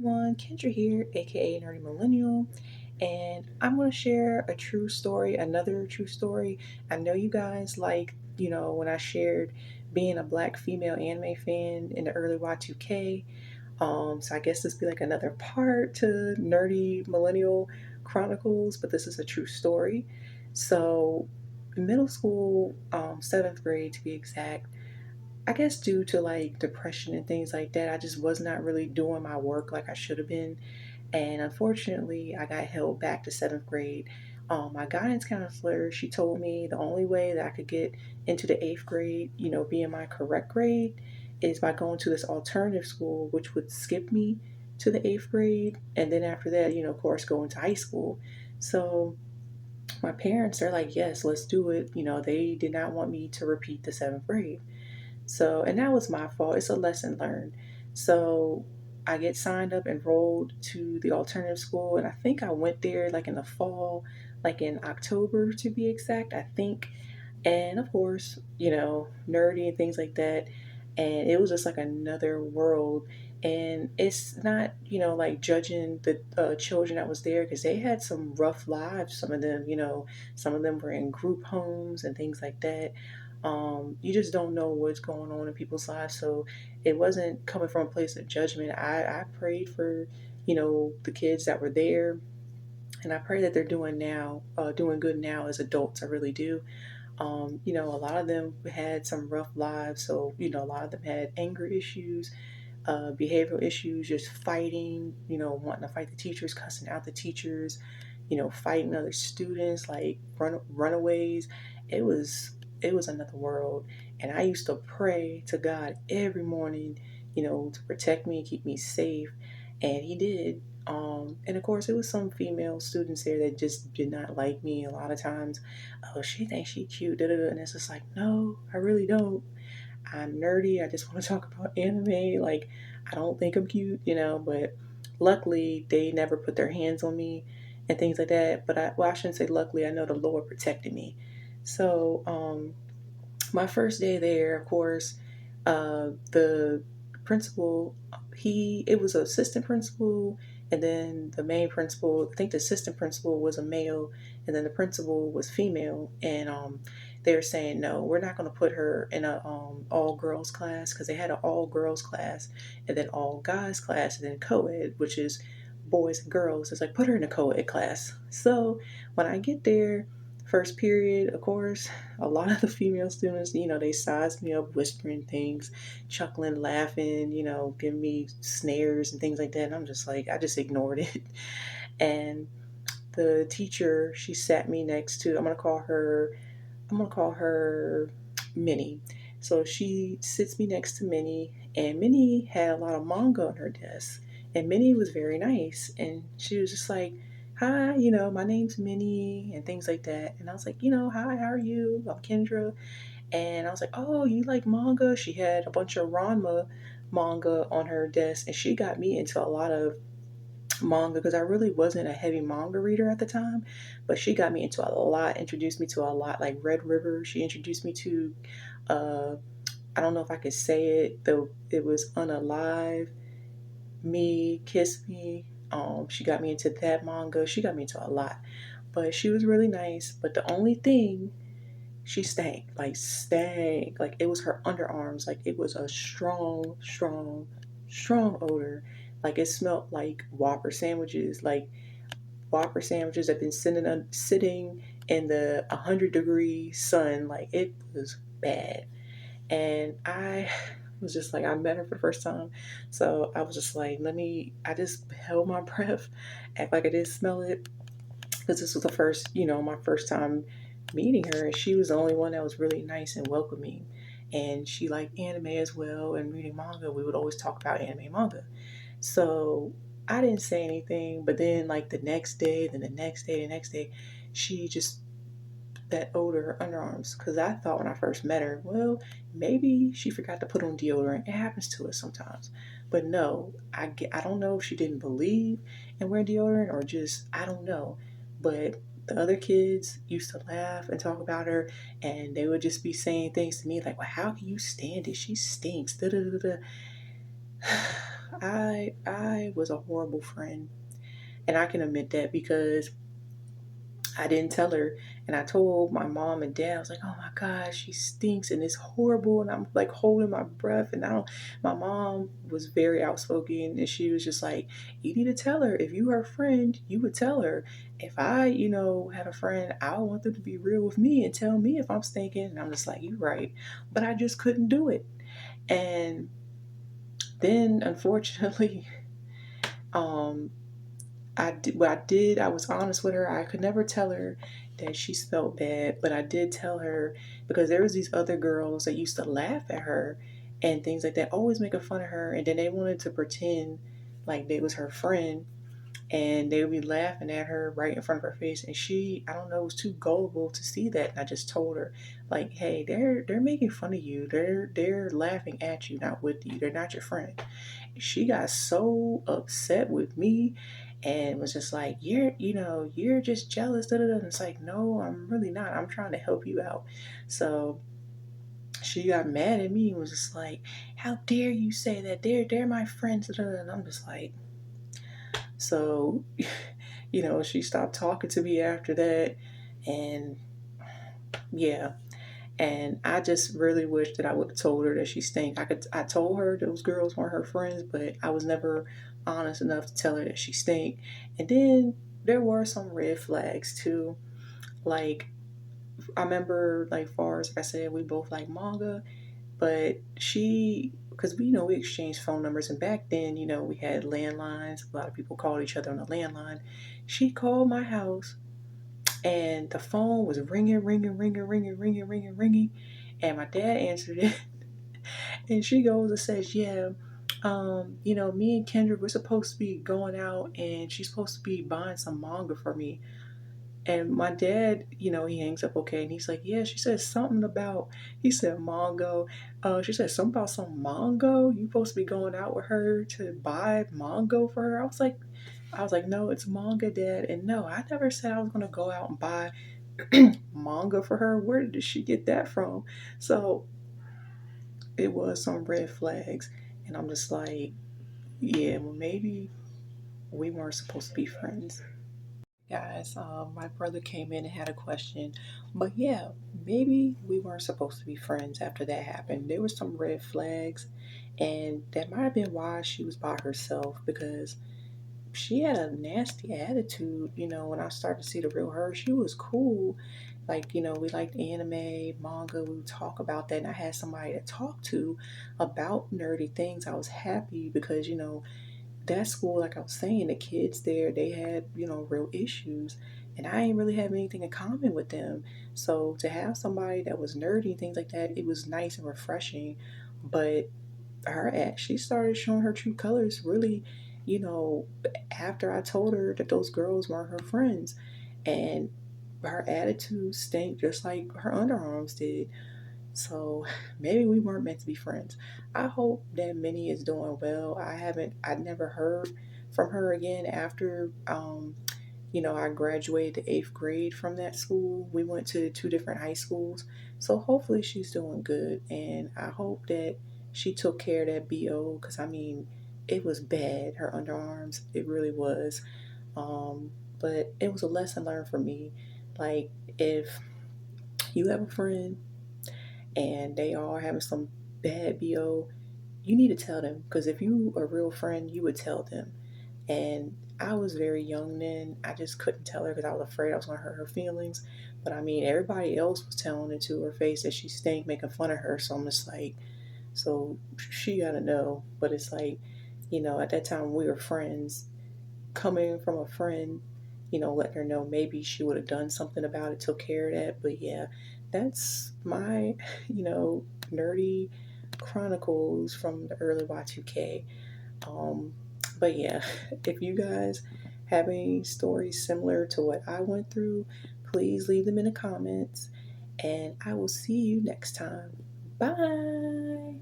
everyone, Kendra here, aka Nerdy Millennial, and I'm going to share a true story, another true story. I know you guys like, when I shared being a black female anime fan in the early Y2K. So I guess this be like another part to Nerdy Millennial Chronicles, but this is a true story. So, in middle school, seventh grade to be exact, I guess due to like depression and things like that, I just was not really doing my work like I should have been. And unfortunately, I got held back to seventh grade. My guidance counselor, she told me the only way that I could get into the eighth grade, be in my correct grade, is by going to this alternative school, which would skip me to the eighth grade. And then after that, of course, go into high school. So my parents, they're like, yes, let's do it. They did not want me to repeat the seventh grade. So, and that was my fault. It's a lesson learned. So, I get signed up, enrolled to the alternative school, and I think I went there like in the fall, like in October to be exact, I think. And of course, nerdy and things like that. And it was just like another world. And it's not, like judging the children that was there because they had some rough lives. Some of them, some of them were in group homes and things like that. You just don't know what's going on in people's lives. So it wasn't coming from a place of judgment. I prayed for, the kids that were there. And I pray that they're doing good now as adults. I really do. A lot of them had some rough lives. So, a lot of them had anger issues, behavioral issues, just fighting, wanting to fight the teachers, cussing out the teachers, fighting other students, like runaways. It was it was another world. And I used to pray to God every morning, to protect me, keep me safe. And he did. And of course, it was some female students there that just did not like me a lot of times. Oh, she thinks she cute, da da da. And it's just like, no, I really don't. I'm nerdy. I just want to talk about anime. Like, I don't think I'm cute, but luckily they never put their hands on me and things like that. But I shouldn't say luckily. I know the Lord protected me. So, my first day there, of course, the principal, it was an assistant principal, and then the main principal, I think the assistant principal was a male, and then the principal was female, and they were saying, no, we're not going to put her in a all girls class, because they had an all girls class, and then all guys class, and then co-ed, which is boys and girls. It's like, put her in a co-ed class. So when I get there, first period, of course, a lot of the female students, they sized me up, whispering things, chuckling, laughing, giving me snares and things like that. And I'm just like, I just ignored it. And the teacher, she sat me next to, I'm gonna call her Minnie. So she sits me next to Minnie, and Minnie had a lot of manga on her desk. And Minnie was very nice, and she was just like, hi, my name's Minnie, and things like that. And I was like, hi, how are you? I'm Kendra. And I was like, oh, you like manga? She had a bunch of Ranma manga on her desk, and she got me into a lot of manga because I really wasn't a heavy manga reader at the time, but she got me into a lot, introduced me to a lot, like Red River. She introduced me to, uh, I don't know if I could say it, though it was Unalive, Me, Kiss Me. She got me into that manga. She got me into a lot, but she was really nice. But the only thing, she stank, like it was her underarms, like it was a strong, strong, strong odor. Like it smelled like Whopper sandwiches, like Whopper sandwiches have been sitting in the 100-degree sun. Like it was bad. And I was just like, I met her for the first time. So I was just like, I just held my breath, act like I didn't smell it. Because this was the first, my first time meeting her. And she was the only one that was really nice and welcoming. And she liked anime as well and reading manga. We would always talk about anime and manga. So I didn't say anything, but then like the next day, then the next day, the next day, she just, that odor, her underarms, because I thought when I first met her, well, maybe she forgot to put on deodorant. It happens to us sometimes. But no, I don't know if she didn't believe in wearing deodorant or just, I don't know. But the other kids used to laugh and talk about her, and they would just be saying things to me like, well, how can you stand it? She stinks. Da, da, da, da. I was a horrible friend, and I can admit that because I didn't tell her, and I told my mom and dad. I was like, "Oh my gosh, she stinks and it's horrible." And I'm like holding my breath, and I don't. My mom was very outspoken, and she was just like, "You need to tell her. If you were a friend, you would tell her. If I, had a friend, I want them to be real with me and tell me if I'm stinking." And I'm just like, "You're right," but I just couldn't do it. And then, unfortunately, um, I did what I did. I was honest with her. I could never tell her that she smelled bad, but I did tell her because there was these other girls that used to laugh at her and things like that, always making fun of her, and then they wanted to pretend like they was her friend, and they would be laughing at her right in front of her face, and she, I don't know, was too gullible to see that. And I just told her, like, hey, they're making fun of you. They're laughing at you, not with you. They're not your friend. She got so upset with me and was just like, you're just jealous. Da, da, da. And it's like, no, I'm really not. I'm trying to help you out. So she got mad at me and was just like, how dare you say that? They're my friends. Da, da, da. And I'm just like, so, she stopped talking to me after that. And yeah, and I just really wish that I would have told her that she stank. I told her those girls weren't her friends, but I was never honest enough to tell her that she stank. And then there were some red flags too. Like I remember, like far as like I said, we both like manga, but she, because we exchanged phone numbers, and back then we had landlines. A lot of people called each other on the landline. She called my house, and the phone was ringing, ringing, ringing, ringing, ringing, ringing, ringing, and my dad answered it. And she goes and says, yeah, me and Kendra, we're supposed to be going out, and she's supposed to be buying some manga for me. And my dad, he hangs up okay, and he's like, yeah, she said something about, he said mango. She said something about some mango. You supposed to be going out with her to buy mango for her. I was like, no, it's manga, Dad. And no, I never said I was gonna go out and buy manga for her. Where did she get that from? So it was some red flags, and I'm just like, yeah, well, maybe we weren't supposed to be friends. Guys, my brother came in and had a question, but yeah, maybe we weren't supposed to be friends after that happened. There were some red flags, and that might have been why she was by herself, because she had a nasty attitude. When I started to see the real her, she was cool. Like, we liked anime, manga, we would talk about that, and I had somebody to talk to about nerdy things. I was happy because, that school, like I was saying, the kids there, they had, real issues, and I ain't really have anything in common with them. So to have somebody that was nerdy and things like that, it was nice and refreshing. But she started showing her true colors really, you know, after I told her that those girls weren't her friends. And her attitude stank just like her underarms did. So maybe we weren't meant to be friends. I hope that Minnie is doing well. I never heard from her again after, I graduated the eighth grade from that school. We went to two different high schools. So hopefully she's doing good. And I hope that she took care of that BO, because I mean, it was bad, her underarms. It really was. Um, but it was a lesson learned for me. Like, if you have a friend and they are having some bad BO, you need to tell them, because if you a real friend, you would tell them. And I was very young then. I just couldn't tell her because I was afraid I was going to hurt her feelings. But I mean, everybody else was telling it to her face that she stank, making fun of her. So I'm just like, so she got to know. But it's like, at that time we were friends. Coming from a friend, letting her know maybe she would have done something about it, took care of that. But yeah, that's my, nerdy chronicles from the early Y2K. Um, but yeah, if you guys have any stories similar to what I went through, please leave them in the comments, and I will see you next time. Bye.